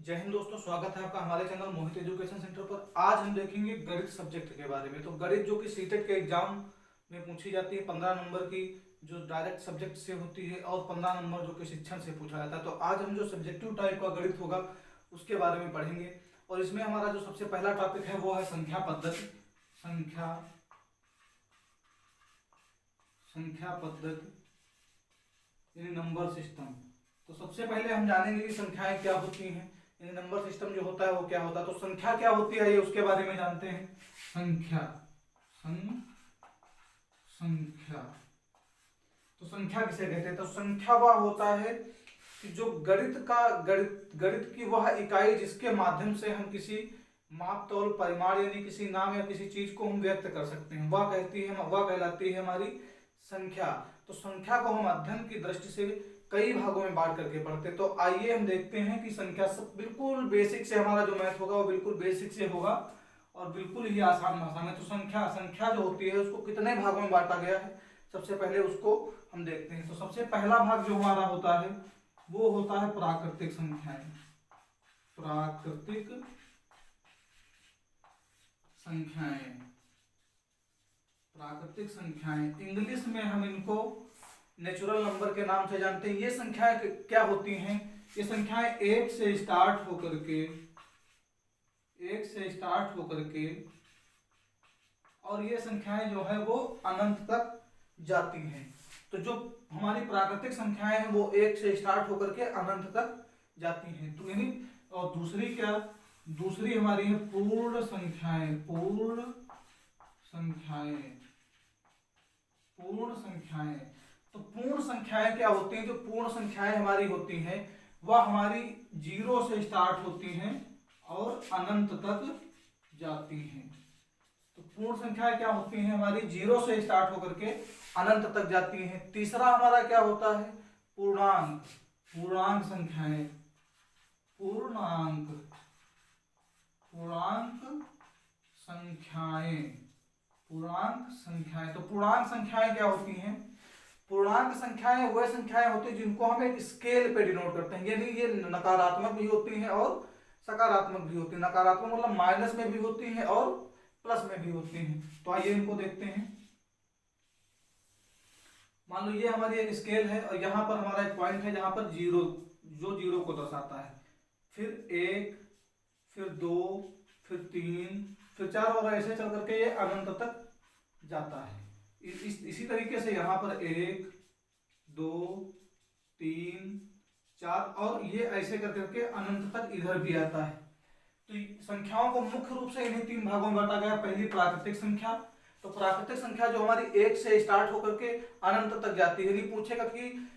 जय हिंद दोस्तों, स्वागत है आपका हमारे चैनल मोहित एजुकेशन सेंटर पर। आज हम देखेंगे गणित सब्जेक्ट के बारे में। तो गणित जो कि सीटेट के एग्जाम में पूछी जाती है, 15 नंबर की जो डायरेक्ट सब्जेक्ट से होती है और 15 नंबर जो कि शिक्षण से पूछा जाता है। तो आज हम जो सब्जेक्टिव टाइप का गणित होगा उसके बारे में पढ़ेंगे। और इसमें हमारा जो सबसे पहला टॉपिक है वो है संख्या पद्धति। संख्या पद्धति यानी नंबर सिस्टम। तो सबसे पहले हम जानेंगे कि संख्याएं क्या होती हैं, यानी नंबर सिस्टम जो होता है वो क्या होता है। तो संख्या क्या होती है ये उसके बारे में जानते हैं। संख्या तो संख्या किसे कहते हैं। तो संख्या वह होता है कि जो गणित की वह इकाई जिसके माध्यम से हम किसी माप तौल परिमाण यानी किसी नाम या किसी चीज को हम व्यक्त कर सकते हैं, वह कहलाती है हमारी संख्या। तो संख्या को हम अध्ययन की दृष्टि से कई भागों में बांट करके पढ़ते हैं। तो आइए हम देखते हैं कि संख्या सब बिल्कुल बेसिक से, हमारा जो मैथ होगा वो बिल्कुल बेसिक से होगा और बिल्कुल ही आसान भाषा में। तो संख्या जो होती है उसको कितने भागों में बांटा गया है, सबसे पहले उसको हम देखते हैं। तो सबसे पहला भाग जो हमारा होता है वो होता है प्राकृतिक संख्याएं। प्राकृतिक संख्याएं इंग्लिश में हम इनको नेचुरल नंबर के नाम से जानते हैं। ये संख्याएं क्या होती हैं, ये संख्याएं एक से स्टार्ट होकर के और ये संख्याएं जो है वो अनंत तक जाती हैं। तो जो हमारी प्राकृतिक संख्याएं हैं वो एक से स्टार्ट होकर के अनंत तक जाती हैं। तो यानी और दूसरी हमारी है पूर्ण संख्याएं। तो पूर्ण संख्याएं क्या होती हैं, जो पूर्ण संख्याएं हमारी होती हैं वह हमारी 0 से स्टार्ट होती हैं और अनंत तक जाती हैं। तो पूर्ण संख्याएं क्या होती हैं, हमारी 0 से स्टार्ट होकर के अनंत तक जाती हैं। तीसरा हमारा क्या होता है, पूर्णांक संख्याएं। तो पूर्णांक संख्याएं क्या होती हैं, पूर्णांक संख्याएं वह संख्याएं होती हैं जिनको हम एक स्केल पे डिनोट करते हैं। यानी ये नकारात्मक भी होती हैं और सकारात्मक भी होती है। नकारात्मक मतलब माइनस में भी होती है और प्लस में भी होती हैं। तो आइए इनको देखते हैं। मान लो ये हमारी एक स्केल है और यहाँ पर हमारा एक पॉइंट है जहां पर जीरो को दर्शाता है, फिर 1, फिर 2, फिर 3, फिर 4 और ऐसे चल करके ये अनंत तक जाता है। इसी तरीके से यहाँ पर 1, 2, 3, 4 और ये ऐसे कर करके अनंत तक इधर भी आता है। तो संख्याओं को मुख्य रूप से इन्हीं 3 भागों में बांटा गया। पहली प्राकृतिक संख्या। तो प्राकृतिक संख्या जो हमारी 1 से स्टार्ट होकर के अनंत तक जाती है। यानी पूछेगा कि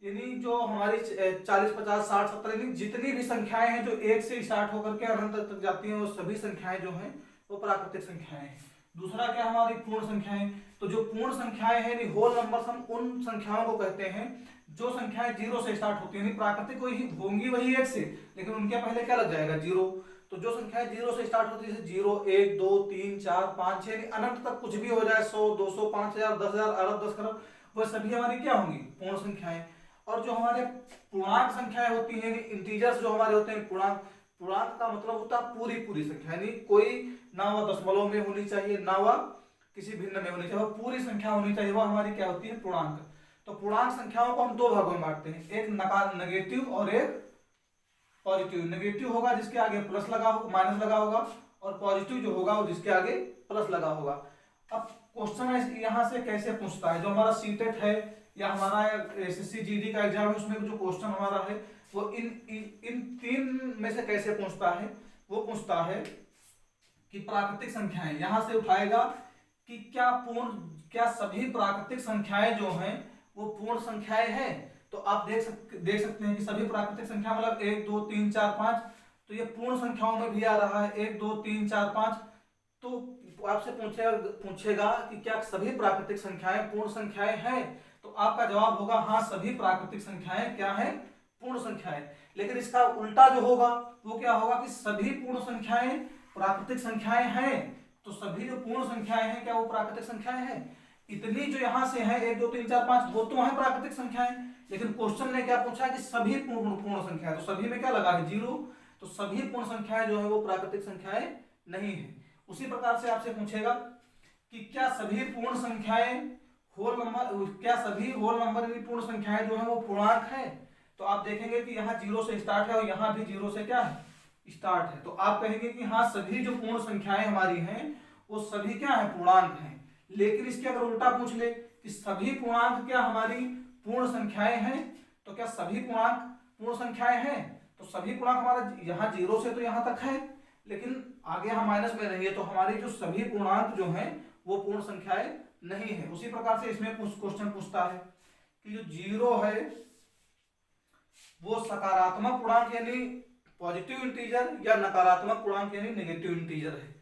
यानी जो हमारी 40, 50, 60, 70 यानी जितनी भी संख्याएं हैं जो 1 से स्टार्ट होकर के अनंत तक जाती हैं वो सभी संख्याएं जो हैं वो प्राकृतिक संख्याएं हैं। दूसरा क्या हमारी पूर्ण संख्याएं। तो जो पूर्ण संख्याएं हैं यानी होल नंबर्स, हम उन संख्याओं को कहते हैं जो संख्याएं 0 से स्टार्ट होती है। प्राकृतिक होंगी वही 1 से, लेकिन उनके पहले क्या लग जाएगा, 0। तो जो संख्याएं 0 से स्टार्ट होती है जैसे 0, 1, 2, 3, 4, 5, 6 यानी अनंत तक कुछ भी हो जाए, 100, 200, 5000, 10,000, अरब, 10 करोड़, वह सभी हमारी क्या होंगी, पूर्ण संख्याएं। और जो हमारे पूर्णांक संख्याएं होती हैं, इंटीजर्स जो हमारे होते हैं, पूर्णांक का मतलब होता है पूरी संख्या। यानी कोई ना वह दशमलव में होनी चाहिए ना वह किसी भिन्न में होनी चाहिए, वह पूरी संख्या होनी चाहिए, वह हमारी क्या होती है, पूर्णांक। तो पूर्णांक संख्याओं को हम 2 भागों में बांटते हैं, एक नेगेटिव और एक पॉजिटिव। नेगेटिव होगा जिसके आगे प्लस लगा होगा, माइनस लगा होगा, और पॉजिटिव जो होगा वो जिसके आगे प्लस लगा होगा। अब क्वेश्चन यहाँ से कैसे पूछता है, जो हमारा सीटेट है या हमारा एसएससी जीडी का एग्जाम है उसमें जो क्वेश्चन हमारा है वो इन 3 में से कैसे पूछता है। वो पूछता है कि प्राकृतिक संख्याएं, यहां से उठाएगा कि क्या सभी प्राकृतिक संख्याएं जो हैं वो पूर्ण संख्याएं हैं। तो आप देख सकते हैं कि सभी प्राकृतिक संख्या मतलब 1, 2, 3, 4, 5, तो ये पूर्ण संख्याओं में भी आ रहा है 1, 2, 3, 4, 5। तो आपसे पूछेगा कि क्या सभी प्राकृतिक संख्याएं पूर्ण संख्याएं हैं। तो आपका जवाब होगा हाँ, सभी प्राकृतिक संख्याएं क्या है, पूर्ण संख्याएं। लेकिन इसका उल्टा जो होगा वो क्या होगा कि सभी पूर्ण संख्याएं प्राकृतिक संख्याएं हैं। तो सभी जो पूर्ण संख्याएं हैं क्या वो प्राकृतिक संख्याएं हैं। इतनी जो यहां से है 1, 2, 3, 4, 5 वो तो है प्राकृतिक संख्याएं, लेकिन क्वेश्चन ने क्या पूछा कि सभी पूर्ण संख्या, तो सभी में क्या लगा है 0। तो सभी पूर्ण संख्याएं जो है वो प्राकृतिक संख्याएं नहीं है। उसी प्रकार से आपसे पूछेगा कि क्या सभी पूर्ण संख्याएं होल नंबर, क्या सभी होल नंबर की पूर्ण संख्याएं जो है वो पूर्णांक है? तो आप देखेंगे कि यहाँ 0 से स्टार्ट है और यहाँ भी 0 से क्या है, स्टार्ट है। तो आप कहेंगे कि हाँ सभी जो पूर्ण संख्याएं हमारी हैं वो सभी क्या है, पूर्णांक हैं। लेकिन इसके अगर उल्टा पूछ ले कि सभी पूर्णांक क्या हमारी पूर्ण संख्याएं हैं, तो क्या सभी पूर्णांक पूर्ण संख्याएं हैं? तो सभी पूर्णांक हमारा यहाँ 0 से तो यहाँ तक है, लेकिन आगे हम माइनस में रहिए, तो हमारी जो सभी पूर्णांक जो हैं वो पूर्ण संख्याएं नहीं है। उसी प्रकार से इसमें क्वेश्चन पूछता है कि जो 0 है वो सकारात्मक पूर्णांक यानी पॉजिटिव इंटीजर या नकारात्मक पूर्णांक यानी नेगेटिव इंटीजर है।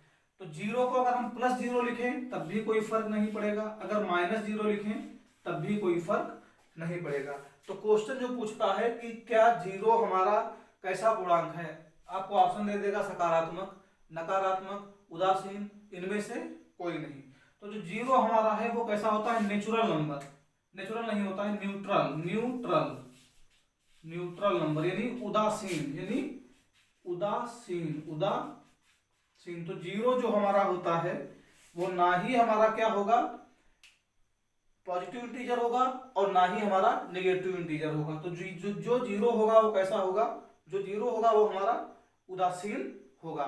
तो 0 को अगर हम +0 लिखें तब भी कोई फर्क नहीं पड़ेगा, अगर -0 लिखें तब भी कोई फर्क नहीं पड़ेगा। तो क्वेश्चन जो पूछता है कि क्या 0 हमारा कैसा पूर्णांक है, आपको ऑप्शन दे देगा सकारात्मक, नकारात्मक, उदासीन, इनमें से कोई नहीं। तो जो 0 हमारा है वो कैसा होता है, नेचुरल नंबर, नेचुरल नहीं होता है, न्यूट्रल, न्यूट्रल, न्यूट्रल नंबर यानी उदासीन, यानी उदासीन, उदासीन। तो 0 जो हमारा होता है वो ना ही हमारा क्या होगा, पॉजिटिव इंटीजर होगा और ना ही हमारा नेगेटिव इंटीजर होगा। तो जो 0 होगा वो कैसा होगा, जो 0 होगा वो हमारा उदासीन होगा।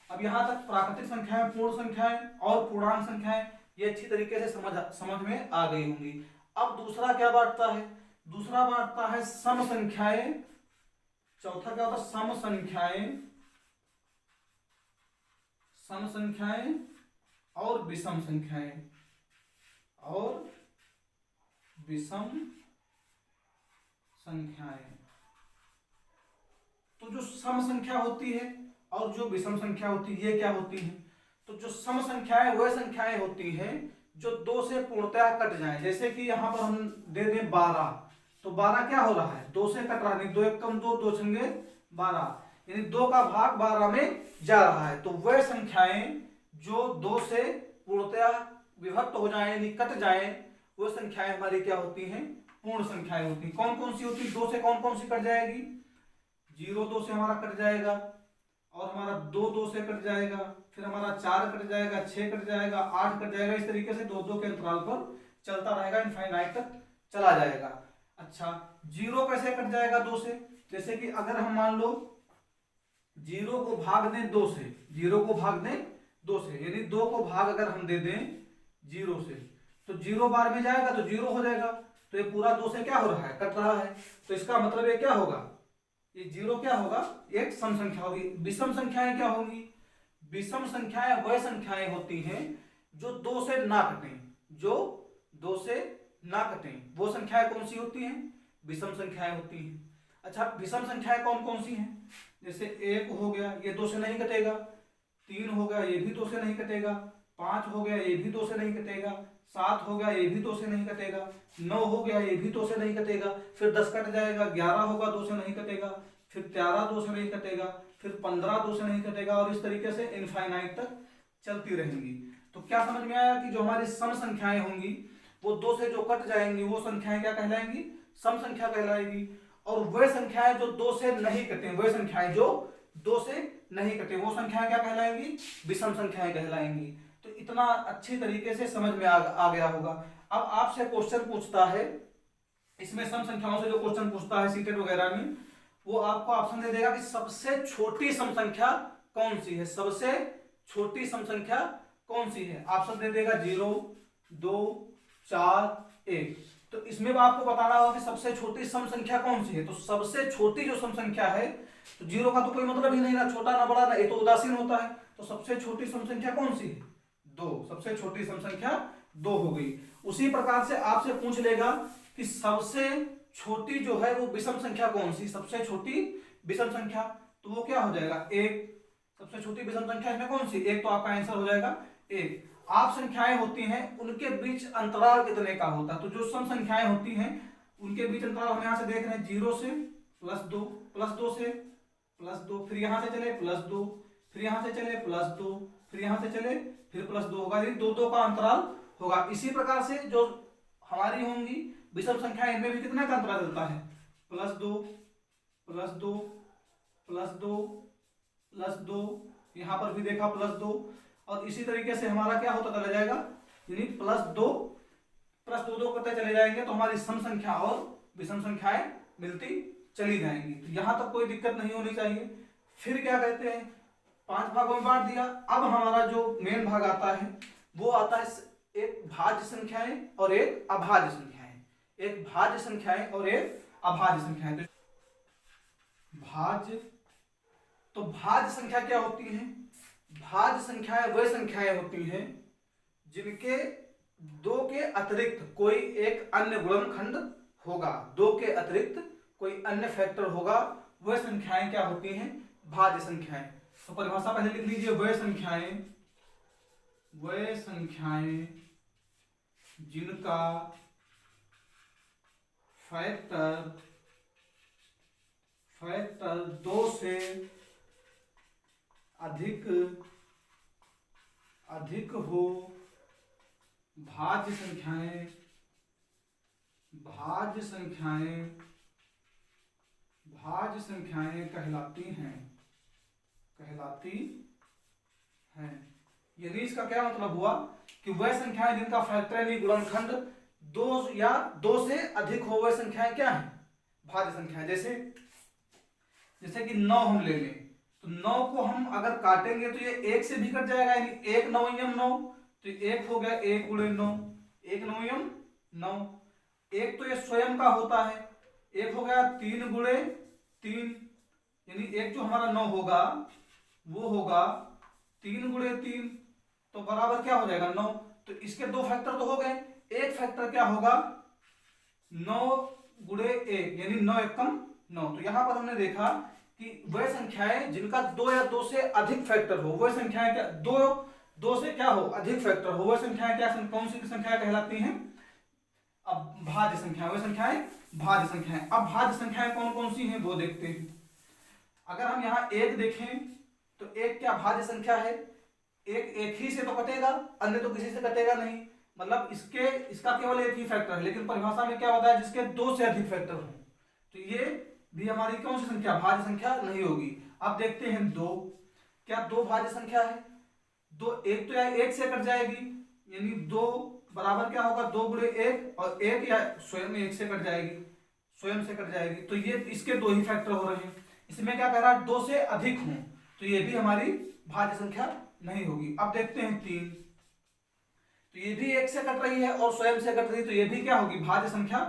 अब यहाँ तक प्राकृतिक संख्याएं, पूर्ण संख्याएं और पूर्णांक संख्याएं ये अच्छी तरीके से समझ में आ गई होंगी। अब दूसरा क्या बांटता है, दूसरा बांटता है सम संख्याएं, चौथा क्या होता है, सम संख्याएं, सम संख्याएं और विषम संख्याएं, और विषम संख्याएं। तो जो सम संख्या होती है और जो विषम संख्या होती है ये क्या होती है, तो जो सम संख्याएं वह संख्याएं होती हैं जो 2 से पूर्णतः कट जाएं। जैसे कि यहाँ पर हम दे दें 12, तो 12 क्या हो रहा है, 2 से कट रहा है, 2 × 1 = 2, 2 × 6 = 12, यानी 2 का भाग 12 में जा रहा है। तो वह संख्याएं जो 2 से पूर्णतः विभक्त हो जाएं यानी कट जाएं, वो संख्याएं हमारी क्या होती हैं, पूर्ण संख्याएं होती हैं। कौन कौन सी होती है, 2 से कौन कौन सी कट जाएगी, 0 2 से हमारा कट जाएगा, और हमारा 2 2 से कट जाएगा, फिर हमारा 4 कट जाएगा, 6 कट जाएगा, 8 कट जाएगा। इस तरीके से 2 के अंतराल पर चलता रहेगा, इनफाइनाइट तक चला जाएगा। अच्छा 0 कैसे कट जाएगा 2 से, जैसे कि अगर हम मान लो 0 को भाग दें 2 से, 0 को भाग दें 2 से, यानी 2 को भाग अगर हम दे दें 0 से, तो 0 बार में जाएगा तो 0 हो जाएगा। तो ये पूरा 2 से क्या हो रहा है, कट रहा है। तो इसका मतलब ये क्या होगा, ये 0 क्या होगा, एक सम संख्या होगी। विषम संख्याएं क्या होंगी, विषम संख्याएं वह संख्याएं होती हैं जो 2 से ना कटें, जो 2 से ना कटें, वो संख्याएं कौन सी होती हैं, विषम संख्याएं होती हैं। अच्छा विषम संख्याएं कौन कौन सी हैं, जैसे 1 हो गया ये 2 से नहीं कटेगा, 3 हो गया ये भी 2 से नहीं कटेगा, 5 हो गया ये भी 2 से नहीं कटेगा, 7 हो गया ये भी 2 से नहीं कटेगा, 9 हो गया ये भी 2 से नहीं कटेगा, फिर 10 कट जाएगा, 11 होगा 2 से नहीं कटेगा, फिर 13 2 से नहीं कटेगा, फिर 15 2 से नहीं कटेगा, और इस तरीके से इनफाइनाइट तक चलती रहेंगी। तो क्या समझ में आया कि जो हमारी सम संख्याएं होंगी वो 2 से जो कट जाएंगी वो संख्याएं क्या कहलाएंगी, सम संख्या कहलाएगी। और वह संख्याएं जो 2 से नहीं कटे, वह संख्याएं जो 2 से नहीं कटे वो संख्याएं क्या कहलाएंगी, विषम संख्याएं कहलाएंगी। तो इतना अच्छी तरीके से समझ में आ गया होगा। अब आपसे क्वेश्चन पूछता है, इसमें सम संख्याओं से जो क्वेश्चन पूछता है सीटेट वगैरह में, वो आपको ऑप्शन दे देगा कि सबसे छोटी सम संख्या कौन सी है, सबसे छोटी सम संख्या कौन सी है। ऑप्शन दे देगा 0 2 4 1। तो इसमें आपको बताना होगा कि सबसे छोटी सम संख्या कौन सी है। तो सबसे छोटी जो सम संख्या है, तो 0 का तो कोई मतलब ही नहीं, ना छोटा ना बड़ा, ना ये तो उदासीन होता है। तो सबसे छोटी सम संख्या कौन सी है, 2। सबसे छोटी सम संख्या 2 हो गई। उसी प्रकार से आपसे पूछ लेगा कि सबसे छोटी जो है वो विषम संख्या कौन सी, सबसे छोटी विषम संख्या, तो वो क्या हो जाएगा 1। सबसे छोटी विषम संख्या इसमें कौन सी, 1, तो आपका आंसर हो जाएगा 1। आप संख्याएं होती हैं उनके बीच अंतराल कितने का होता है, तो जो सम संख्याएं होती हैं उनके बीच अंतराल हम यहाँ से देख रहे हैं 0 से +2, +2 से +2, फिर यहाँ से चले +2, फिर यहाँ से चले +2, फिर यहाँ से चले फिर +2 होगा, यानी 2 का अंतराल होगा। इसी प्रकार से जो हमारी होंगी विषम संख्या, इनमें भी कितना का अंतराल चलता है, +2 +2 +2 +2, यहाँ पर भी देखा +2, और इसी तरीके से हमारा क्या होता चला जाएगा, यानी +2 +2 करते चले जाएंगे तो हमारी सम संख्या और विषम संख्याएं मिलती चली जाएंगी। तो यहाँ तक कोई दिक्कत नहीं होनी चाहिए। फिर क्या कहते हैं, 5 भागों में बांट दिया। अब हमारा जो मेन भाग आता है वो आता है एक भाज्य संख्याएं और एक अभाज्य संख्याएं, एक भाज्य संख्याएं और एक अभाज्य संख्याएं। भाज्य, तो भाज्य संख्या क्या होती है, भाज्य संख्याएं वह संख्याएं होती हैं जिनके 2 के अतिरिक्त कोई एक अन्य गुणनखंड होगा, 2 के अतिरिक्त कोई अन्य फैक्टर होगा, वह संख्याएं क्या होती हैं, भाज्य संख्याएं। तो परिभाषा पहले लिख लीजिए, वह संख्याएं जिनका फैक्टर 2 से अधिक हो, भाज्य संख्याएं कहलाती हैं। यानी इसका क्या मतलब हुआ कि वह संख्याएं जिनका फैक्टर यानी गुणनखंड 2 या 2 से अधिक हो, वह संख्याएं क्या है, भाज्य संख्याएं। जैसे कि 9 हम ले लें, तो 9 को हम अगर काटेंगे तो ये 1 से भी कट जाएगा, यानी 1 9 9, तो 1 हो गया 1 गुणे 9, 1 9 9। एक तो ये स्वयं का होता है, एक हो गया 3 गुणे 3, यानी एक जो हमारा 9 होगा वो होगा 3 गुणे 3, तो बराबर क्या हो जाएगा 9। तो इसके 2 फैक्टर तो हो गए, एक फैक्टर क्या होगा 9 गुणे 1, यानी 9 एकम 9। तो यहां पर हमने देखा कि वह संख्याएं जिनका 2 या 2 से अधिक फैक्टर हो, वह संख्याएं क्या 2 से क्या हो अधिक फैक्टर हो, वह संख्याएं क्या, कौन सी संख्याएं कहलाती हैं, अब भाज्य संख्या, वह संख्याएं भाज्य संख्याएं। अब भाज्य संख्याएं कौन कौन सी हैं वो देखते हैं। अगर हम यहाँ 1 देखें तो 1 क्या भाज्य संख्या है, एक ही से तो कटेगा, अन्य तो किसी से कटेगा नहीं, मतलब इसका केवल एक ही फैक्टर है। लेकिन परिभाषा में क्या होता है, जिसके 2 से अधिक फैक्टर हो, तो ये भी हमारी कौन सी संख्या, भाज्य संख्या नहीं होगी। अब देखते हैं 2, क्या 2 भाज्य संख्या है, 2 1 तो या 1 से कट जाएगी, यानी 2 बराबर क्या होगा 2 गुणे 1, और 1 या स्वयं 1 से कट जाएगी, तो ये इसके 2 ही फैक्टर हो रहे हैं। इसमें क्या कह रहा है 2 से अधिक हो, तो ये भी हमारी भाज्य संख्या नहीं होगी। अब देखते हैं 3, तो ये भी 1 से कट रही है और स्वयं से कट रही है, तो ये भी क्या होगी, भाज्य संख्या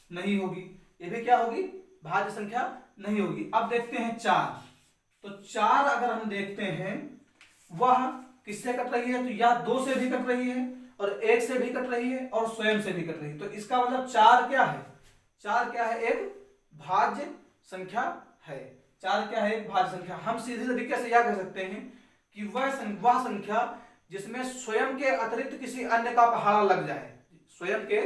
नहीं होगी, ये भी क्या होगी, भाज्य संख्या नहीं होगी। अब देखते हैं 4, तो 4 अगर हम देखते हैं वह किससे कट रही है, तो या 2 से भी कट रही है और 1 से भी कट रही है और स्वयं से भी कट रही है। तो इसका मतलब 4 क्या है, 4 क्या है, एक भाज्य संख्या है। 4 क्या है, एक भाज्य संख्या। हम सीधे तरीके से यह कह सकते हैं कि वह संख्या जिसमें स्वयं के अतिरिक्त किसी अन्य का पहाड़ा लग जाए, स्वयं के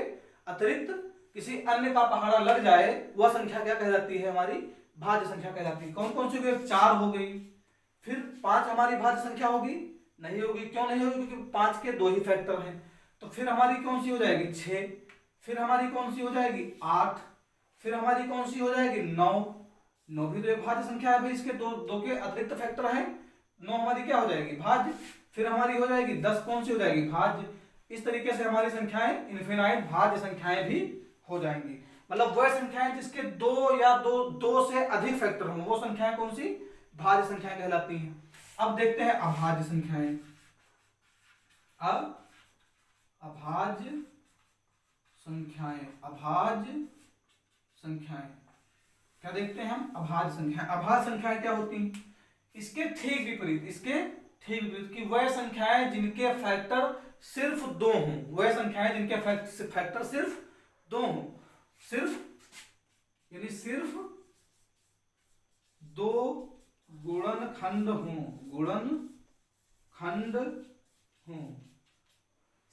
अतिरिक्त किसी अन्य का पहाड़ा लग जाए, वह संख्या क्या कहलाती है, हमारी भाज्य संख्या कहलाती है। कौन कौन सी हुई, 4 हो गई, फिर 5 हमारी भाज्य संख्या होगी, नहीं होगी, क्यों नहीं होगी, क्योंकि 5 के 2 ही फैक्टर हैं। तो फिर हमारी कौन सी हो जाएगी 6, फिर हमारी कौन सी हो जाएगी 8, फिर हमारी कौन सी हो जाएगी 9, 9 भी तो एक भाज्य संख्या है भाई, इसके 2 के अतिरिक्त फैक्टर हैं, 9 हमारी क्या हो जाएगी भाज्य, फिर हमारी हो जाएगी 10, कौन सी हो जाएगी भाज्य। इस तरीके से हमारी संख्याएं इनफिनाइट भाज्य संख्याएं भी हो जाएंगी। मतलब वह संख्याएं जिसके 2 या 2 से अधिक फैक्टर हों, वो संख्याएं कौन सी, भाज्य संख्याएं कहलाती हैं। अब देखते हैं अभाज्य संख्याएं। अब अभाज्य संख्याएं क्या देखते हैं हम, अभाज्य संख्याएं। अभाज्य संख्याएं क्या होती हैं, इसके ठीक विपरीत कि वह संख्याएं जिनके फैक्टर सिर्फ 2 हों, वह संख्याएं जिनके फैक्टर सिर्फ 2 हों, यानी सिर्फ 2 गुणनखंड हों,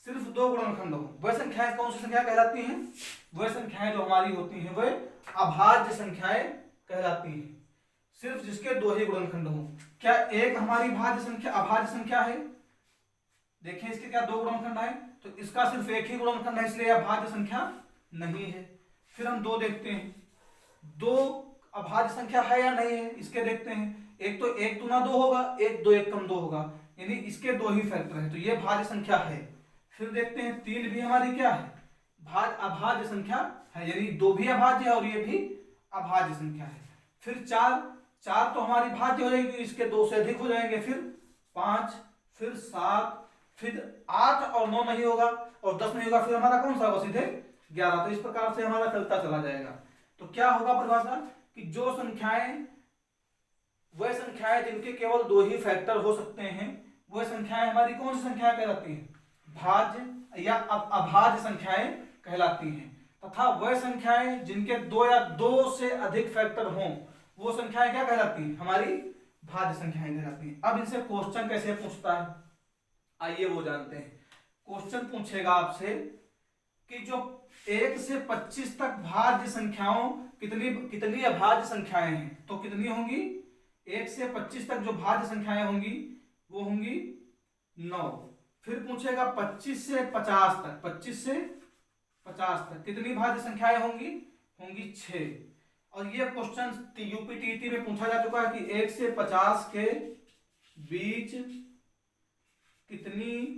सिर्फ 2 गुणनखंड हों, वह संख्याएं कौन सी संख्या कहलाती हैं, वह संख्याएं जो हमारी होती हैं वह अभाज्य संख्याएं कहलाती हैं, सिर्फ जिसके 2 ही गुणनखंड हों। क्या एक हमारी अभाज्य संख्या है, देखें इसके क्या 2 गुणनखंड है, तो इसका सिर्फ एक ही गुणनखंड है, इसलिए अभाज्य संख्या नहीं है। फिर हम 2 देखते हैं, 2 अभाज्य संख्या है या नहीं है, इसके देखते हैं। एक तो एक दूना 2 होगा, एक 2 एक कम 2 होगा, यानी इसके 2 ही फैक्टर है, तो ये भाज्य संख्या है। फिर देखते हैं 3 भी हमारी क्या है, अभाज्य संख्या है, यानी 2 भी अभाज्य है और ये भी अभाज्य संख्या है। फिर 4 तो हमारी भाज्य हो जाएगी, इसके 2 से अधिक हो जाएंगे। फिर 5, फिर 7, फिर 8 और 9 नहीं होगा और 10 नहीं होगा, फिर हमारा कौन सा होगा, सीधे 11। तो इस प्रकार से हमारा चलता चला जाएगा। तो क्या होगा परिभाषा कि जो संख्याएं, वह संख्याएं जिनके केवल 2 ही फैक्टर हो सकते हैं, वह संख्याएं हमारी कौन सी संख्याएं कहलाती हैं, भाज्य या अभाज्य संख्याएं कहलाती हैं। तथा वह संख्याएं जिनके 2 या 2 से अधिक फैक्टर हों, वो संख्याएं क्या कहलाती हैं, हमारी भाज्य संख्याएं कहलाती हैं। अब इनसे क्वेश्चन कैसे पूछता है, आइए वो जानते हैं। क्वेश्चन पूछेगा आपसे कि जो 1 से 25 तक भाज्य संख्याओं कितनी अभाज्य संख्याएं हैं, तो कितनी होंगी, 1 से 25 तक जो भाज्य संख्याएं होंगी वो होंगी 9। फिर पूछेगा 25 से 50 तक, 25 से 50 तक कितनी भाज्य संख्याएं होंगी, 6। और ये क्वेश्चन यूपीटीटी में पूछा जा चुका है कि 1 से 50 के बीच कितनी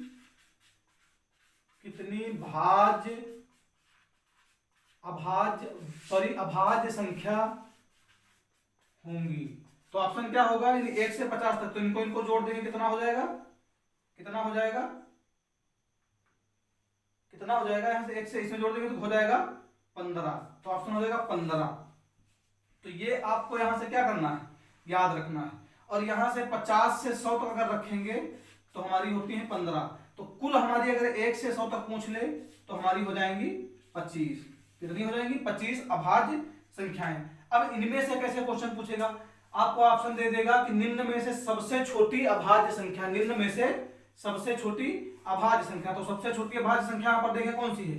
अभाज्य संख्या होंगी। तो ऑप्शन क्या होगा, 1 से 50 तक, तो इनको जोड़ देंगे, कितना हो जाएगा, यहाँ से 1 से इसमें जोड़ देंगे तो हो जाएगा 15। तो ऑप्शन हो जाएगा 15। तो ये आपको यहां से क्या करना है, याद रखना है। और यहां से 50 से 100 तक अगर रखेंगे तो हमारी होती है 15। तो कुल हमारी अगर 1 से 100 तक पूछ ले तो हमारी हो जाएंगी 25। कितनी हो जाएंगी, 25 अभाज्य संख्याएं। अब इनमें से कैसे क्वेश्चन पूछेगा, आपको ऑप्शन दे देगा कि निम्न में से सबसे छोटी अभाज्य संख्या, निम्न में से सबसे छोटी अभाज्य संख्या। तो सबसे छोटी अभाज्य संख्या यहाँ पर देखें कौन सी है,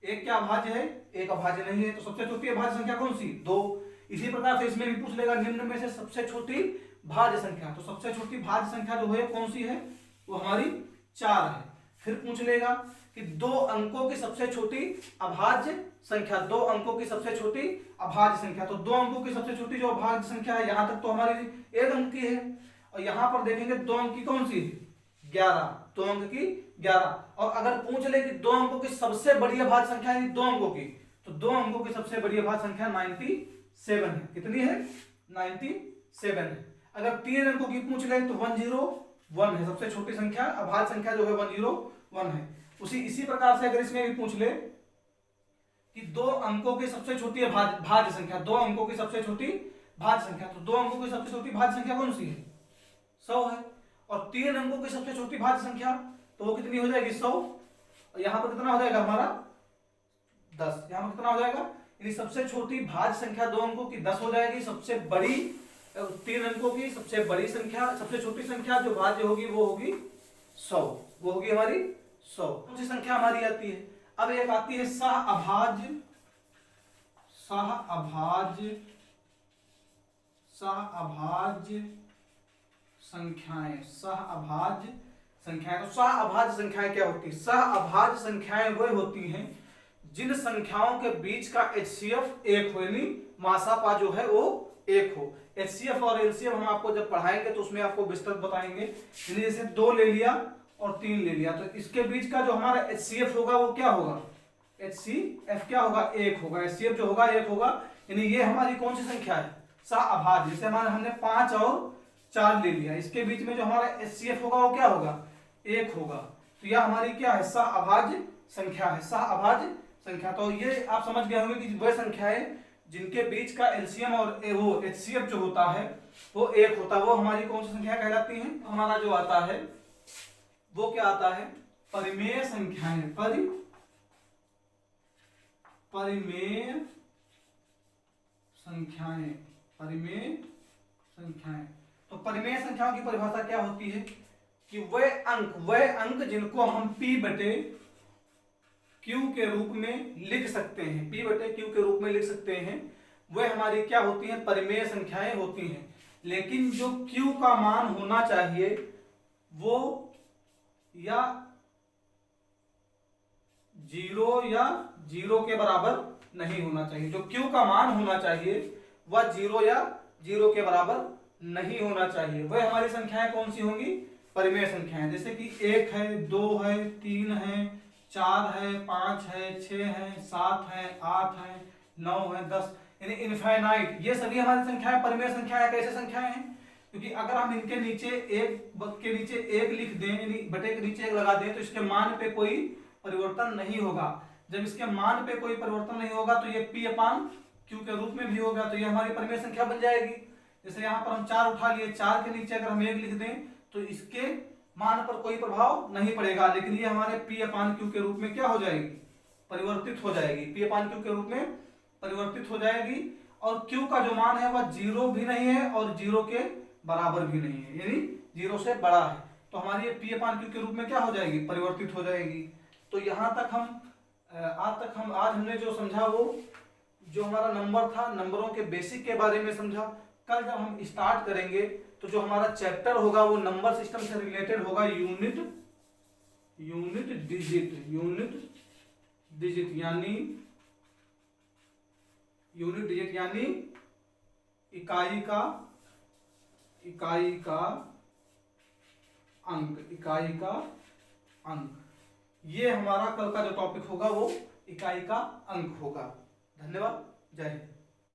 एक क्या अभाज्य है, एक अभाज्य नहीं है, तो सबसे छोटी अभाज्य संख्या कौन सी, 2। इसी प्रकार से इसमें भी पूछ लेगा निम्न में से सबसे छोटी भाज्य संख्या, तो सबसे छोटी भाज्य संख्या जो है कौन सी है, वो हमारी 4 है। फिर पूछ लेगा कि 2 अंकों की सबसे छोटी अभाज्य संख्या, 2 अंकों की सबसे छोटी अभाज्य संख्या। तो 2 अंकों की सबसे छोटी जो अभाज्य संख्या है, यहां तक तो हमारी 1 अंक की है, और यहां पर देखेंगे 2 अंक की कौन सी है, 11, 2 अंक की 11। और अगर पूछ ले कि 2 अंकों की सबसे बड़ी अभाज्य संख्या है 2 अंकों की, तो 2 अंकों की सबसे बड़ी अभाज्य संख्या 97 है। कितनी है, 97 है। अगर 3 अंकों की पूछ ले तो 101 है, सबसे छोटी संख्या अभाज्य संख्या जो है 101 है। इसी प्रकार से अगर इसमें भी पूछ ले कि 2 अंकों की सबसे छोटी भाज्य संख्या, 2 अंकों की सबसे छोटी भाज्य संख्या, तो 2 अंकों की सबसे छोटी भाज्य संख्या कौन सी है, 100 है। और 3 अंकों की सबसे छोटी भाज्य संख्या तो वो कितनी हो जाएगी, 100। और यहां पर कितना हो जाएगा हमारा 10, यहां पर कितना हो जाएगा, यानी सबसे छोटी भाज्य संख्या 2 अंकों की 10 हो जाएगी, सबसे बड़ी 3 अंकों की सबसे बड़ी संख्या, सबसे छोटी संख्या जो भाज्य होगी वो होगी 100, वो होगी हमारी 100। कौन सी संख्या हमारी आती है, अब एक आती है सह अभाज्य संख्याएं। तो सह अभाज्य संख्याएं क्या होती है, सह अभाज्य संख्याएं वह होती हैं जिन संख्याओं के बीच का HCF 1 हो, यानी मासापा जो है वो 1 हो। HCF और LCM हम आपको जब पढ़ाएंगे तो उसमें आपको विस्तृत बताएंगे। जैसे 2 ले लिया और 3 ले लिया, तो इसके बीच का जो हमारा HCF होगा वो क्या होगा, HCF क्या होगा, 1 होगा। HCF जो होगा 1 होगा, यानी ये हमारी कौन सी संख्या है, सह अभाज्य। जैसे हमने 5 और 4 ले लिया, इसके बीच में जो हमारा HCF होगा वो क्या होगा, 1 होगा। तो यह हमारी क्या है, सह अभाज्य संख्या है, सह अभाज्य संख्या। तो ये आप समझ गए होंगे कि वह संख्या है जिनके बीच का LCM और वो HCF जो होता है वो 1 होता है, वो हमारी कौन सी संख्या कहलाती है। हमारा जो आता है वो क्या आता है, परिमेय संख्याएं। परिमेय संख्याएं। तो परिमेय संख्याओं की परिभाषा क्या होती है कि वह अंक जिनको हम P बटे Q के रूप में लिख सकते हैं, P बटे Q के रूप में लिख सकते हैं, वह हमारी क्या होती हैं, परिमेय संख्याएं होती हैं। लेकिन जो Q का मान होना चाहिए वो या 0 या 0 के बराबर नहीं होना चाहिए। जो Q का मान होना चाहिए वह 0 या 0 के बराबर नहीं होना चाहिए। वह हमारी संख्याएं कौन सी होंगी? परिमेय संख्याएं। जैसे कि 1 है, 2 है, 3 है, 4 है, 5 है, 6 है, 7 है, 8 है, 9 है, 10, यानी इनफाइनाइट। ये सभी हमारी संख्याएं परिमेय संख्याएं। कैसे संख्याएं हैं? क्योंकि अगर हम इनके नीचे एक के नीचे एक लिख दें, यानी बटे के नीचे एक लगा दें, तो इसके मान पे कोई परिवर्तन नहीं होगा। जब इसके मान पे कोई परिवर्तन नहीं होगा तो ये P अपान Q के रूप में भी होगा, तो ये हमारी परिमेय संख्या बन जाएगी। जैसे यहाँ पर हम 4 उठा लिए, 4 के नीचे अगर हम 1 लिख दें तो इसके मान पर कोई प्रभाव नहीं पड़ेगा, लेकिन ये हमारे P अपान Q के रूप में क्या हो जाएगी? परिवर्तित हो जाएगी। P अपान Q के रूप में परिवर्तित हो जाएगी। और Q का जो मान है वह 0 भी नहीं है और 0 के बराबर भी नहीं है, यानी 0 से बड़ा है। तो हमारी ये P अपान Q के रूप में क्या हो जाएगी? परिवर्तित हो जाएगी। तो यहाँ तक आज हमने जो समझा वो जो हमारा नंबर था, नंबरों के बेसिक के बारे में समझा। कल जब हम स्टार्ट करेंगे तो जो हमारा चैप्टर होगा वो नंबर सिस्टम से रिलेटेड होगा। यूनिट डिजिट यानी इकाई का अंक। ये हमारा कल का जो टॉपिक होगा वो इकाई का अंक होगा। धन्यवाद। जय हिंद।